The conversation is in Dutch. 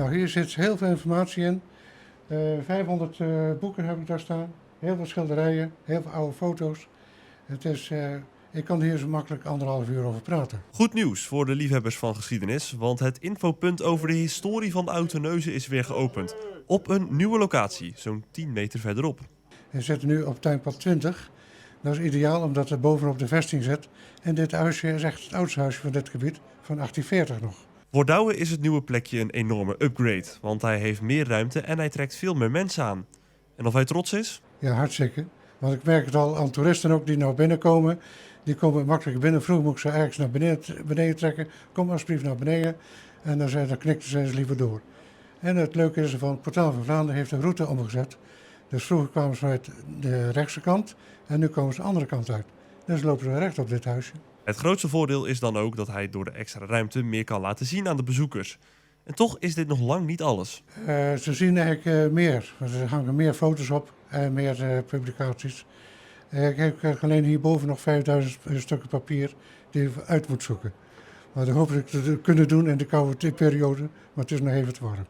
Nou, hier zit heel veel informatie in. 500 boeken heb ik daar staan. Heel veel schilderijen, heel veel oude foto's. Het is, ik kan hier zo makkelijk 1,5 uur over praten. Goed nieuws voor de liefhebbers van geschiedenis, want het infopunt over de historie van de Oude Terneuzen is weer geopend. Op een nieuwe locatie, zo'n 10 meter verderop. We zitten nu op tuinpad 20. Dat is ideaal omdat het bovenop de vesting zit. En dit huisje is echt het oudste huisje van dit gebied, van 1840 nog. Voor Douwe is het nieuwe plekje een enorme upgrade, want hij heeft meer ruimte en hij trekt veel meer mensen aan. En of hij trots is? Ja, hartstikke. Want ik merk het al aan toeristen ook die nou binnenkomen. Die komen makkelijk binnen. Vroeger moest ik ze ergens naar beneden trekken. Kom alsjeblieft naar beneden. En dan knikten ze liever door. En het leuke is, van het Portaal van Vlaanderen heeft een route omgezet. Dus vroeger kwamen ze vanuit de rechtse kant en nu komen ze de andere kant uit. Dus lopen ze recht op dit huisje. Het grootste voordeel is dan ook dat hij door de extra ruimte meer kan laten zien aan de bezoekers. En toch is dit nog lang niet alles. Ze zien eigenlijk meer. Er hangen meer foto's op en meer publicaties. Ik heb alleen hierboven nog 5000 stukken papier die je uit moet zoeken. Maar dat hoop ik te kunnen doen in de koude periode, maar het is nog even te warm.